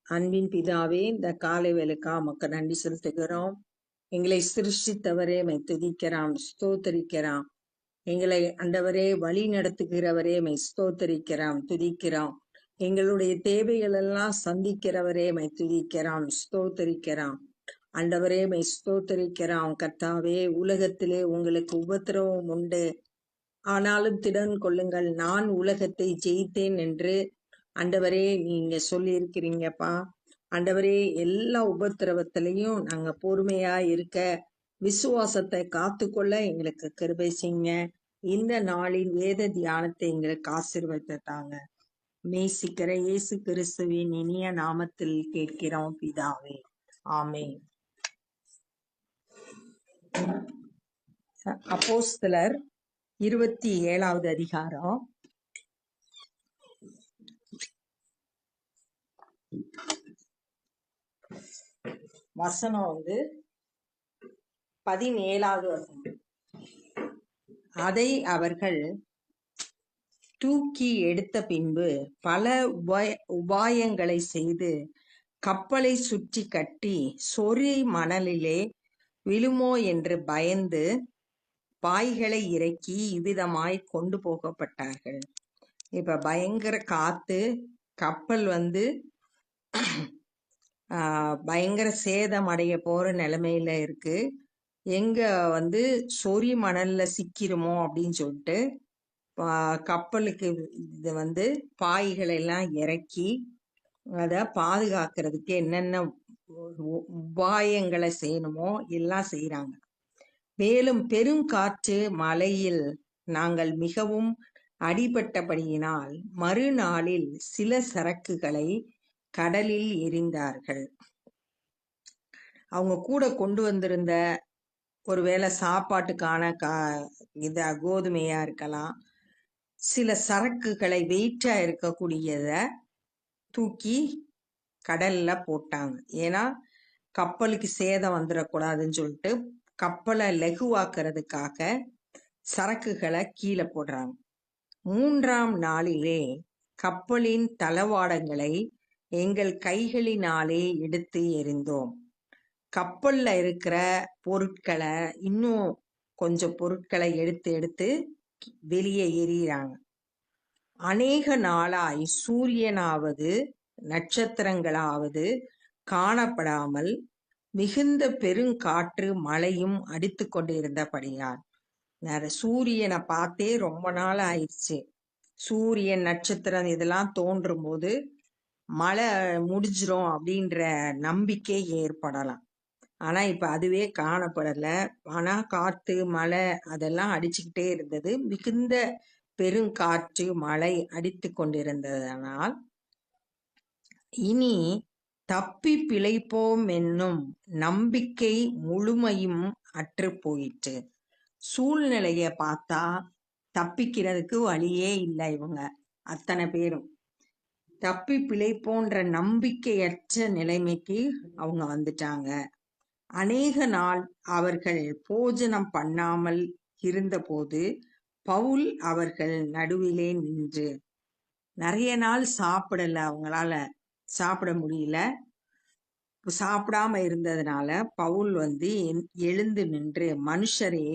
அன்பின் பிதாவே, இந்த காலை வேலைக்கா உமக்கு நன்றி செலுத்துகிறோம். எங்களை சிருஷ்டித்தவரே மை துதிக்கிறோம், ஸ்தோத்தரிக்கிறோம். எங்களை ஆண்டவரே வழி நடத்துகிறவரே மை ஸ்தோத்தரிக்கிறோம், துதிக்கிறோம். எங்களுடைய தேவைகள் எல்லாம் சந்திக்கிறவரே மை துதிக்கிறோம், ஸ்தோத்தரிக்கிறோம். ஆண்டவரே மை ஸ்தோத்தரிக்கிறோம். கர்த்தாவே, உலகத்திலே உங்களுக்கு உபத்திரவம் உண்டு, ஆனாலும் திடன் கொள்ளுங்கள், நான் உலகத்தை ஜெயித்தேன் என்று ஆண்டவரே நீங்க சொல்லி இருக்கிறீங்கப்பா. ஆண்டவரே, எல்லா உபத்திரவத்திலையும் நாங்க பொறுமையா இருக்க, விசுவாசத்தை காத்துக்கொள்ள எங்களுக்கு கிருபை செய்யுங்க. இந்த நாளின் வேத தியானத்தை எங்களுக்கு ஆசீர்வதித்தாங்க. நேசிக்கிற இயேசு கிறிஸ்துவின் இனிய நாமத்தில் கேட்கிறோம் பிதாவே, ஆமென். அப்போஸ்தலர் 27வது அதிகாரம் வசனம் 17வது வசனம். அதை அவர்கள் தூக்கி எடுத்த பின்பு பல உபாயங்களை செய்து கப்பலை சுற்றி கட்டி சொறி மணலிலே விழுமோ என்று பயந்து பாய்களை இறக்கி இவ்விதமாய் கொண்டு போகப்பட்டார்கள். இப்ப பயங்கர காத்து, கப்பல் பயங்கர சேதம் அடைய போற நிலைமையில இருக்கு. எங்க சொறி மணல்ல சிக்கிருமோ அப்படின்னு சொல்லிட்டு கப்பலுக்கு இது பாய்களை எல்லாம் இறக்கி அதை பாதுகாக்கிறதுக்கு என்னென்ன உபாயங்களை செய்யணுமோ எல்லாம் செய்யறாங்க. மேலும் பெருங்காற்று மலையில் நாங்கள் மிகவும் அடிபட்டபடியினால் மறுநாளில் சில சரக்குகளை கடலில் எறிந்தார்கள். அவங்க கூட கொண்டு வந்திருந்த ஒருவேளை சாப்பாட்டுக்கான கோதுமையா இருக்கலாம், சில சரக்குகளை வெயிட்டா இருக்கக்கூடியத தூக்கி கடல்ல போட்டாங்க. ஏன்னா கப்பலுக்கு சேதம் வந்துடக்கூடாதுன்னு சொல்லிட்டு கப்பலை லகுவாக்குறதுக்காக சரக்குகளை கீழே போடுறாங்க. 3ஆம் நாளிலே கப்பலின் தளவாடங்களை எங்கள் கைகளினாலே எடுத்து எறிந்தோம். கப்பல்ல இருக்கிற பொருட்களை, இன்னும் கொஞ்சம் பொருட்களை எடுத்து எடுத்து வெளியே எறிகிறாங்க. அநேக நாளாய் சூரியனாவது நட்சத்திரங்களாவது காணப்படாமல் மிகுந்த பெருங்காற்று மழையும் அடித்து கொண்டிருந்தபடியால், சூரியனை பார்த்தே ரொம்ப நாள் ஆயிடுச்சு. சூரியன் நட்சத்திரம் இதெல்லாம் தோன்றும் போது மழை முடிஞ்சிரும் அப்படின்ற நம்பிக்கை ஏற்படலாம். ஆனா இப்ப அதுவே காணப்படல. ஆனா காத்து மழை அதெல்லாம் அடிச்சுக்கிட்டே இருந்தது. மிகுந்த பெருங்காற்று மழை அடித்து கொண்டிருந்ததனால் இனி தப்பி பிழைப்போம் என்னும் நம்பிக்கை முழுமையும் அற்று போயிற்று. சூழ்நிலைய பார்த்தா தப்பிக்கிறதுக்கு வழியே இல்லை. இவங்க அத்தனை பேரும் தப்பி பிழைப்போன்ற நம்பிக்கையற்ற நிலைமைக்கு அவங்க வந்துட்டாங்க. அநேக நாள் அவர்கள் போஜனம் பண்ணாமல் இருந்தபோது பவுல் அவர்கள் நடுவிலே நின்று, நிறைய நாள் சாப்பிடல, அவங்களால சாப்பிட முடியல. சாப்பிடாம இருந்ததுனால பவுல் எழுந்து நின்று, மனுஷரே,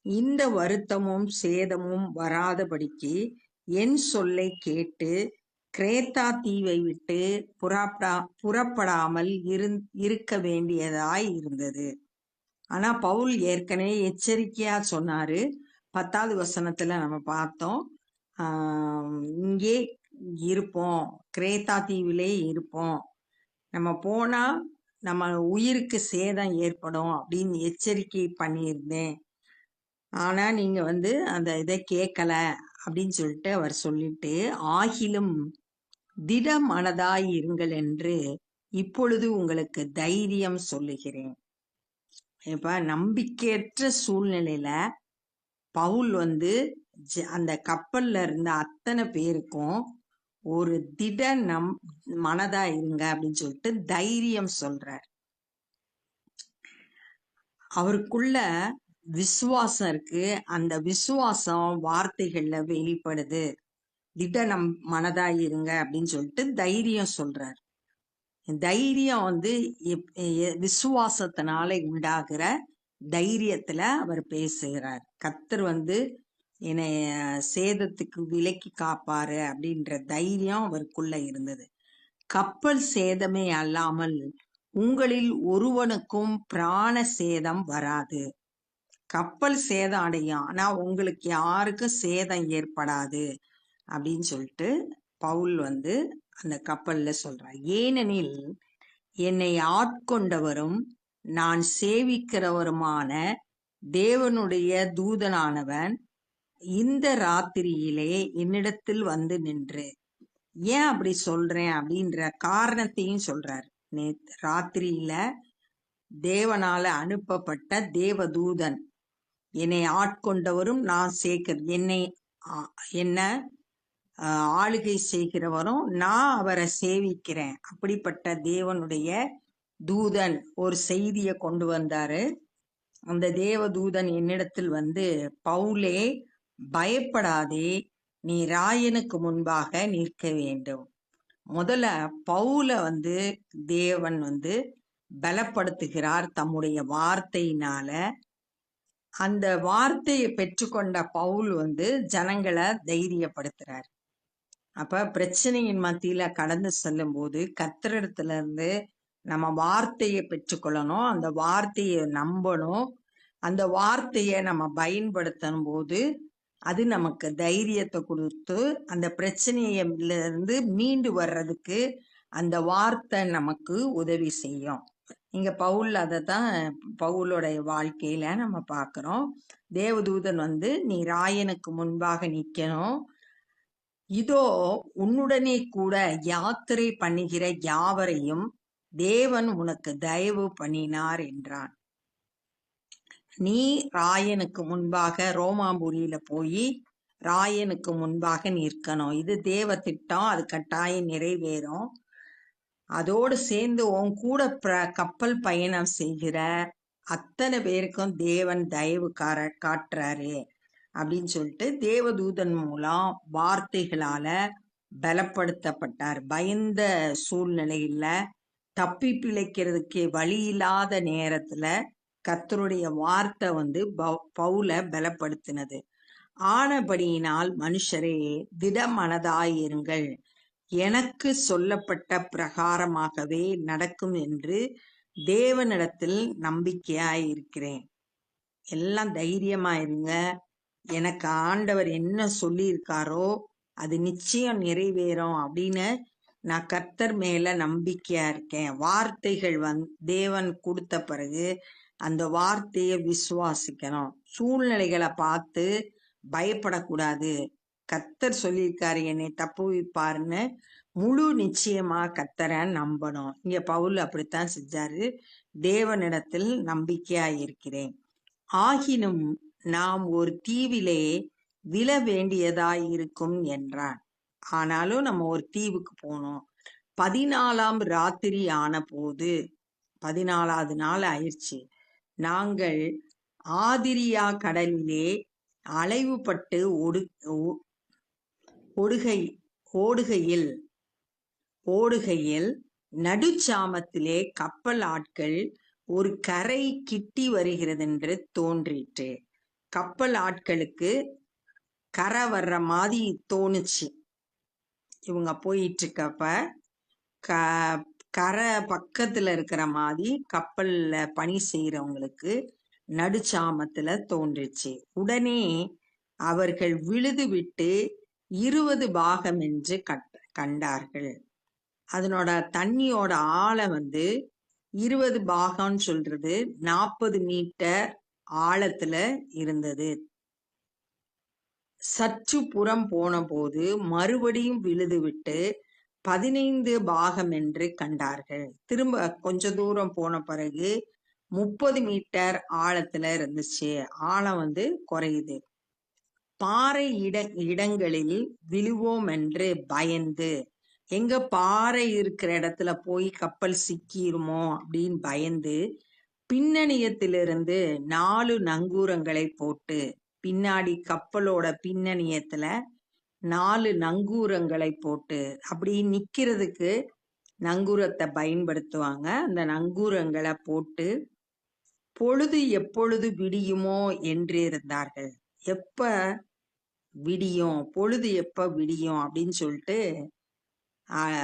இந்த வருத்தமும் சேதமும் வராதபடிக்கு என் சொல்லை கேட்டு கிரேத்தா தீவை விட்டு புறப்படாமல் இருக்க வேண்டியதாய் இருந்தது. ஆனா பவுல் ஏற்கனவே எச்சரிக்கையா சொன்னாரு. 10வது வசனத்துல நம்ம பார்த்தோம், இங்கே இருப்போம், கிரேத்தா தீவிலே இருப்போம், நம்ம போனா நம்ம உயிருக்கு சேதம் ஏற்படும் அப்படின்னு எச்சரிக்கை பண்ணியிருந்தேன். ஆனா நீங்க அந்த இதை கேட்கல அப்படின்னு சொல்லிட்டு அவர் சொல்லிட்டு, ஆகிலும் திட மனதாய் இருங்கள் என்று இப்பொழுது உங்களுக்கு தைரியம் சொல்லுகிறேன். இப்ப நம்பிக்கையற்ற சூழ்நிலையில பவுல் அந்த கப்பல்ல இருந்த அத்தனை பேருக்கும் ஒரு திட மனதா இருங்க அப்படின்னு சொல்லிட்டு தைரியம் சொல்றார். அவருக்குள்ள விசுவாசம் இருக்கு. அந்த விசுவாசம் வார்த்தைகள்ல வெளிப்படுது. திட மனதா இருங்க அப்படின்னு சொல்லிட்டு தைரியம் சொல்றார். தைரியம் வந்து விசுவாசத்தினால உண்டாகிற தைரியத்துல அவர் பேசுகிறார். கர்த்தர் வந்து என்னை சேதத்துக்கு விலக்கி காப்பாரு அப்படின்ற தைரியம் அவருக்குள்ள இருந்தது. கப்பல் சேதமே அல்லாமல் உங்களில் ஒருவனுக்கும் பிராண சேதம் வராது. கப்பல் சேதம் அடையும், ஆனா உங்களுக்கு யாருக்கும் சேதம் ஏற்படாது அப்படின்னு சொல்லிட்டு பவுல் வந்து அந்த கப்பல்ல சொல்றார். ஏனெனில் என்னை ஆட்கொண்டவரும் நான் சேவிக்கிறவருமான தேவனுடைய தூதனானவன் இந்த ராத்திரியிலே என்னிடத்தில் வந்து நின்று. ஏன் அப்படி சொல்றேன் அப்படின்ற காரணத்தையும் சொல்றார். ராத்திரியில தேவனால அனுப்பப்பட்ட தேவதூதன் என்னை ஆட்கொண்டவரும் நான் என்ன ஆளுகை செய்கிறவரும் நான் அவரை சேவிக்கிறேன். அப்படிப்பட்ட தேவனுடைய தூதன் ஒரு செய்தியை கொண்டு வந்தாரு. அந்த தேவதூதன் என்னிடத்தில் வந்து, பவுலே பயப்படாதே, நீ ராயனுக்கு முன்பாக நிற்க வேண்டும். முதல்ல பவுல வந்து தேவன் வந்து பலப்படுத்துகிறார் தம்முடைய வார்த்தையினால. அந்த வார்த்தையை பெற்றுக்கொண்ட பவுல் வந்து ஜனங்களை தைரியப்படுத்துறார். அப்ப பிரச்சனையின் மத்தியில கடந்து செல்லும் போது கர்த்தரிடத்துல இருந்து நம்ம வார்த்தையை பெற்றுக்கொள்ளணும், அந்த வார்த்தையை நம்பணும். அந்த வார்த்தையை நம்ம பயன்படுத்தும் போது அது நமக்கு தைரியத்தை கொடுத்து அந்த பிரச்சனையில இருந்து மீண்டு வர்றதுக்கு அந்த வார்த்தை நமக்கு உதவி செய்யும். இங்க பவுல் அதைத்தான் பவுலோடைய வாழ்க்கையில நம்ம பார்க்கிறோம். தேவதூதன் வந்து நீ ராயனுக்கு முன்பாக நிக்கணும், இதோ உன்னுடனே கூட யாத்திரை பண்ணுகிற யாவரையும் தேவன் உனக்கு தயவு பண்ணினார் என்றான். நீ ராயனுக்கு முன்பாக ரோமாபுரியில போய் ராயனுக்கு முன்பாக நிற்கணும். இது தேவ திட்டம், அது கட்டாயம் நிறைவேறும். அதோடு சேர்ந்து உன் கூட கப்பல் பயணம் செய்கிற அத்தனை பேருக்கும் தேவன் தயவு காட்டுறாரு அப்படின்னு சொல்லிட்டு தேவதூதன் மூலம் வார்த்தைகளால பலப்படுத்தப்பட்டார். பயந்த சூழ்நிலையில தப்பி பிழைக்கிறதுக்கு வழி இல்லாத நேரத்துல கர்த்தருடைய வார்த்தை வந்து பவுல பலப்படுத்தினது. ஆனபடியினால் மனுஷரே திடமனதாயிருங்கள், எனக்கு சொல்லப்பட்ட பிரகாரமாகவே நடக்கும் என்று தேவனிடத்தில் நம்பிக்கையாயிருக்கிறேன். எல்லாம் தைரியமாயிருங்க. எனக்கு ஆண்டவர் என்ன சொல்லியிருக்காரோ அது நிச்சயம் நிறைவேறும் அப்படின்னு நான் கர்த்தர் மேல நம்பிக்கையா இருக்கேன். வார்த்தைகள் தேவன் கொடுத்த பிறகு அந்த வார்த்தையை விசுவாசிக்கணும். சூழ்நிலைகளை பார்த்து பயப்படக்கூடாது. கர்த்தர் சொல்லியிருக்காரு என்னை தப்புவிப்பாருன்னு முழு நிச்சயமா கர்த்தரை நம்பணும். இங்க பவுல் அப்படித்தான் செஞ்சாரு. தேவனிடத்தில் நம்பிக்கையா இருக்கிறேன். ஆகினும் நாம் ஒரு தீவிலே விழ வேண்டியதாய் இருக்கும் என்றான். ஆனாலும் நம்ம ஒரு தீவுக்கு போனோம். 14ஆம் ராத்திரி ஆன போது, 14வது நாள் ஆயிடுச்சு, நாங்கள் ஆதிரியா கடலிலே அலைவுபட்டு ஓடுகையில் நடுச்சாமத்திலே கப்பல் ஆட்கள் ஒரு கரை கிட்டி வருகிறதென்று தோன்றிற்று. கப்பல் ஆட்களுக்கு கரை வர்ற மாதிரி தோணுச்சு. இவங்க போயிட்டு இருக்கப்ப கரை பக்கத்துல இருக்கிற மாதிரி கப்பல்ல பணி செய்யறவங்களுக்கு நடுச்சாமத்துல தோன்றுச்சு. உடனே அவர்கள் விழுது விட்டு 20 பாகம் என்று கண்டார்கள். அதனோட தண்ணியோட ஆழம் 20 பாகம்னு சொல்றது 40 மீட்டர் ஆழத்துல இருந்தது. சற்று புறம் போன போது மறுபடியும் விழுது விட்டு 15 பாகம் என்று கண்டார்கள். திரும்ப கொஞ்ச தூரம் போன பிறகு 30 மீட்டர் ஆழத்துல இருந்துச்சு. ஆழம் குறையுது. பாறை இடங்களில் விழுவோம் என்று பயந்து, எங்க பாறை இருக்கிற இடத்துல போய் கப்பல் சிக்கிருமோ அப்படின்னு பயந்து பின்னணியத்திலிருந்து 4 நங்கூரங்களை போட்டு, பின்னாடி கப்பலோட பின்னணியத்துல 4 நங்கூரங்களை போட்டு அப்படி நிக்கிறதுக்கு நங்கூரத்தை பயன்படுத்துவாங்க. அந்த நங்கூரங்களை போட்டு பொழுது எப்பொழுது விடியுமோ என்று இருந்தார்கள். எப்ப விடியும், பொழுது எப்ப விடியும் அப்படின்னு சொல்லிட்டு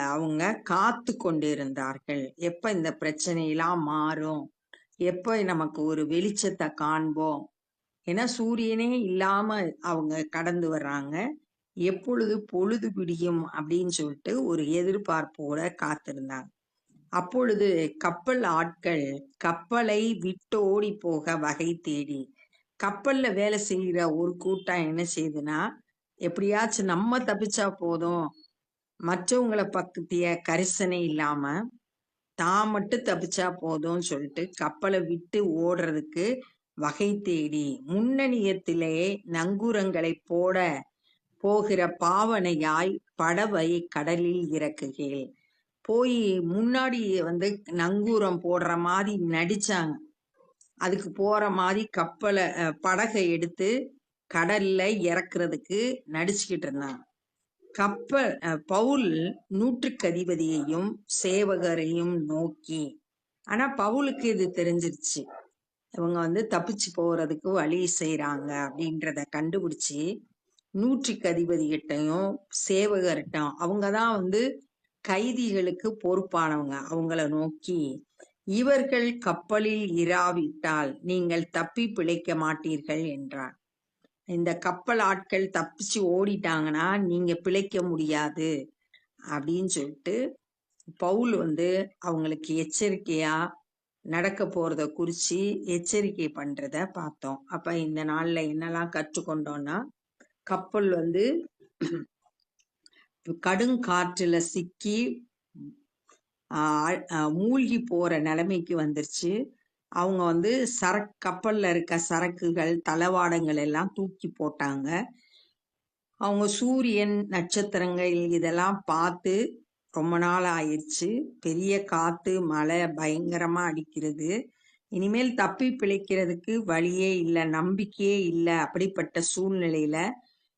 அவங்க காத்து கொண்டு இருந்தார்கள். எப்ப இந்த பிரச்சனையெல்லாம் மாறும், எப்ப நமக்கு ஒரு வெளிச்சத்தை காண்போம். ஏன்னா சூரியனே இல்லாம அவங்க கடந்து வர்றாங்க. எப்பொழுது பொழுது விடியும் அப்படின்னு சொல்லிட்டு ஒரு எதிர்பார்ப்போட காத்திருந்தாங்க. அப்பொழுது கப்பல் ஆட்கள் கப்பலை விட்டு ஓடி போக வகை தேடி, கப்பல்ல வேலை செய்கிற ஒரு கூட்டம் என்ன செய்யுதுன்னா, எப்படியாச்சும் நம்ம தப்பிச்சா போதும், மற்றவங்களை பத்திய கரிசனை இல்லாம தான் மட்டும் தப்பிச்சா போதும்னு சொல்லிட்டு கப்பலை விட்டு ஓடுறதுக்கு வகை தேடி முன்னணியத்திலே நங்கூரங்களை போட போகிற பாவனையாய் படவை கடலில் இறக்குகிறேன். போய் முன்னாடி வந்து நங்கூரம் போடுற மாதிரி நடிச்சாங்க. அதுக்கு போற மாதிரி கப்பலை படகை எடுத்து கடல்ல இறக்குறதுக்கு நடிச்சுக்கிட்டு இருந்தாங்க. பவுல் நூற்றுக்கதிபதியையும் சேவகரையும் நோக்கி, ஆனா பவுலுக்கு இது தெரிஞ்சிருச்சு, இவங்க வந்து தப்பிச்சு போறதுக்கு வழி செய்யறாங்க அப்படின்றத கண்டுபிடிச்சு நூற்றுக்கதிபதிகிட்டையும் சேவகர்கிட்டையும், அவங்கதான் வந்து கைதிகளுக்கு பொறுப்பானவங்க, அவங்கள நோக்கி, இவர்கள் கப்பலில் இராவிட்டால் நீங்கள் தப்பி பிழைக்க மாட்டீர்கள் என்றார். இந்த கப்பல் ஆட்கள் தப்பிச்சு ஓடிட்டாங்கன்னா நீங்க பிழைக்க முடியாது அப்படின்னு சொல்லிட்டு பவுல் வந்து அவங்களுக்கு எச்சரிக்கையா நடக்க போறத குறிச்சு எச்சரிக்கை பண்றத பார்த்தோம். அப்ப இந்த நாள்ல என்னெல்லாம் கற்றுக்கொண்டோம்னா, கப்பல் வந்து கடுங்காற்றுல சிக்கி மூழ்கி போற நிலைமைக்கு வந்துருச்சு. அவங்க வந்து கப்பல்ல இருக்க சரக்குகள் தளவாடங்கள் எல்லாம் தூக்கி போட்டாங்க. அவங்க சூரியன் நட்சத்திரங்கள் இதெல்லாம் பார்த்து ரொம்ப நாள் ஆயிடுச்சு. பெரிய காத்து மழை பயங்கரமா அடிக்கிறது. இனிமேல் தப்பி பிழைக்கிறதுக்கு வழியே இல்லை, நம்பிக்கையே இல்லை. அப்படிப்பட்ட சூழ்நிலையில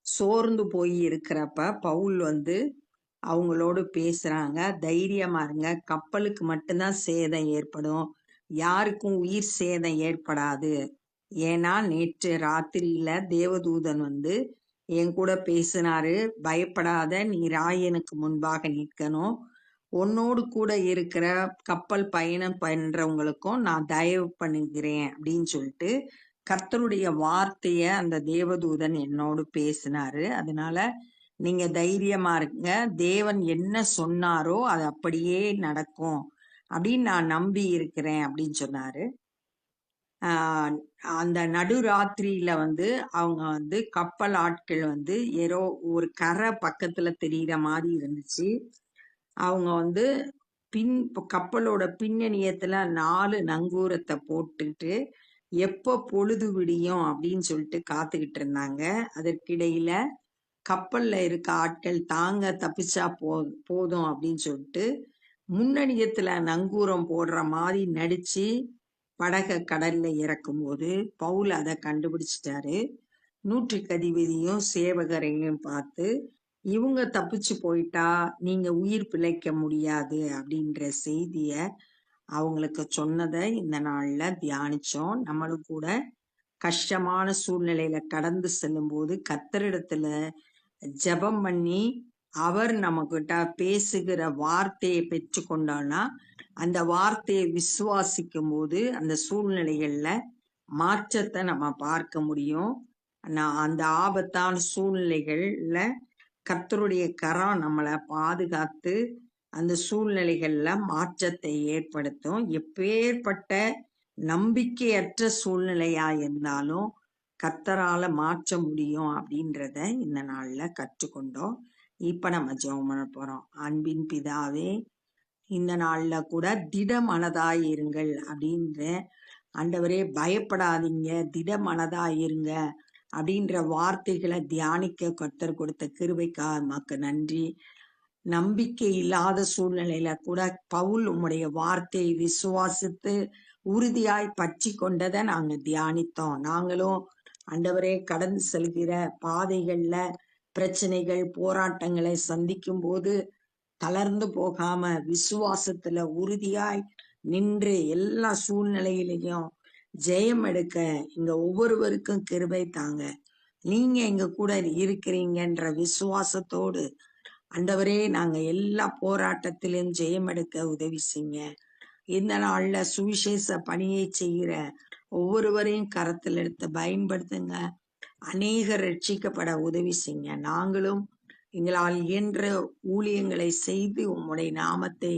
சோர்ந்து போய் இருக்கிறப்ப பவுல் வந்து அவங்களோடு பேசுறாங்க. தைரியமா இருங்க, கப்பலுக்கு மட்டும்தான் சேதம் ஏற்படும், யாருக்கும் உயிர் சேதம் ஏற்படாது. ஏன்னா நேற்று ராத்திரியில தேவதூதன் வந்து என் கூட பேசினாரு, பயப்படாத, நீ ராயனுக்கு முன்பாக நிற்கணும், உன்னோடு கூட இருக்கிற கப்பல் பயணம் பண்றவங்களுக்கும் நான் தயவு பண்ணுகிறேன் அப்படின்னு சொல்லிட்டு கர்த்தருடைய வார்த்தைய அந்த தேவதூதன் என்னோடு பேசினாரு. அதனால நீங்க தைரியமா இருங்க, தேவன் என்ன சொன்னாரோ அது அப்படியே நடக்கும் அப்படின்னு நான் நம்பி இருக்கிறேன் அப்படின்னு சொன்னாரு. அந்த நடுராத்திரியில வந்து அவங்க வந்து கப்பல் ஆட்கள் வந்து ஏதோ ஒரு கரை பக்கத்துல தெரிகிற மாதிரி இருந்துச்சு. அவங்க வந்து கப்பலோட பின்னணியத்துல 4 நங்கூரத்தை போட்டுட்டு எப்ப பொழுது விடியும் அப்படின்னு சொல்லிட்டு காத்துக்கிட்டு இருந்தாங்க. அதற்கிடையில கப்பல்ல இருக்க ஆட்கள் தாங்க தப்பிச்சா போதும் அப்படின்னு சொல்லிட்டு முன்னணியத்துல நங்கூரம் போடுற மாதிரி நடிச்சு படகை கடல்ல இறக்கும் போது பவுல் அதை கண்டுபிடிச்சிட்டாரு. நூற்றுக்கதிபதியும் சேவகரையும் பார்த்து, இவங்க தப்பிச்சு போயிட்டா நீங்க உயிர் பிழைக்க முடியாது அப்படின்ற செய்திய அவங்களுக்கு சொன்னதை இந்த நாள்ல தியானிச்சோம். நம்மளும் கூட கஷ்டமான சூழ்நிலையில கடந்து செல்லும் போது கர்த்தரிடத்துல ஜெபம் பண்ணி அவர் நம்மகிட்ட பேசுகிற வார்த்தையை பெற்று கொண்டோம்னா அந்த வார்த்தையை விசுவாசிக்கும் போது அந்த சூழ்நிலைகள்ல மாற்றத்தை நம்ம பார்க்க முடியும். அந்த ஆபத்தான சூழ்நிலைகள்ல கர்த்தருடைய கரம் நம்மளை பாதுகாத்து அந்த சூழ்நிலைகள்ல மாற்றத்தை ஏற்படுத்தும். எப்பேற்பட்ட நம்பிக்கையற்ற சூழ்நிலையா இருந்தாலும் கர்த்தரால மாற்ற முடியும் அப்படின்றத இந்த நாள்ல கற்றுக்கொண்டோம். இப்ப நம்ம ஜெபம் பண்ண போறோம். அன்பின் பிதாவே, இந்த நாள்ல கூட திடமனதாயிருங்கள் அப்படின்ற ஆண்டவரே, பயப்படாதீங்க, திடமனதாயிருங்க அப்படின்ற வார்த்தைகளை தியானிக்க கர்த்தர் கொடுத்த கிருபைக்காக உமக்கு நன்றி. நம்பிக்கை இல்லாத சூழ்நிலையில கூட பவுல் உம்முடைய வார்த்தையை விசுவாசித்து உறுதியாய் பற்றி கொண்டதை நாங்க தியானித்தோம். நாங்களும் ஆண்டவரே கடந்து செல்கிற பாதைகள்ல பிரச்சனைகள் போராட்டங்களை சந்திக்கும் போது தளர்ந்து போகாம விசுவாசத்துல உறுதியாய் நின்று எல்லா சூழ்நிலையிலையும் ஜெயம் எடுக்க இங்க ஒவ்வொருவருக்கும் கிருபை தாங்க. நீங்க எங்க கூட இருக்கிறீங்கன்ற விசுவாசத்தோடு ஆண்டவரே நாங்க எல்லா போராட்டத்திலும் ஜெயம் எடுக்க உதவி செய்யுங்க. இந்த நாள்ல சுவிசேஷ பணியை செய்கிற ஒவ்வொருவரையும் கரத்தில் எடுத்து பயன்படுத்துங்க. அநேகர் ரட்சிக்கப்பட உதவி செய்யுங்க. நாங்களும் எங்களால் இயன்ற ஊழியங்களை செய்து உம்முடைய நாமத்தை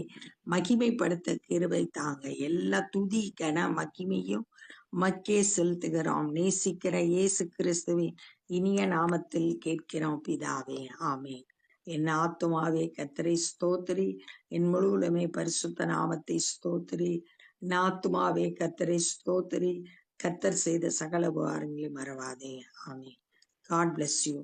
மகிமைப்படுத்த கிருபை தாங்க. எல்லா துதி கன மகிமையும் மக்கே செலுத்துகிறோம். நேசிக்கிற இயேசு கிறிஸ்துவின் இனிய நாமத்தில் கேட்கிறோம் பிதாவே, ஆமென். என் ஆத்துமாவே கர்த்தரை ஸ்தோத்திரி, என் முழுவலுமே பரிசுத்த நாமத்தை ஸ்தோத்திரி. என் ஆத்துமாவே கர்த்தரை ஸ்தோத்திரி, கர்த்தர் செய்த சகல உபகாரங்களை மறவாதே. ஆமென். God bless you.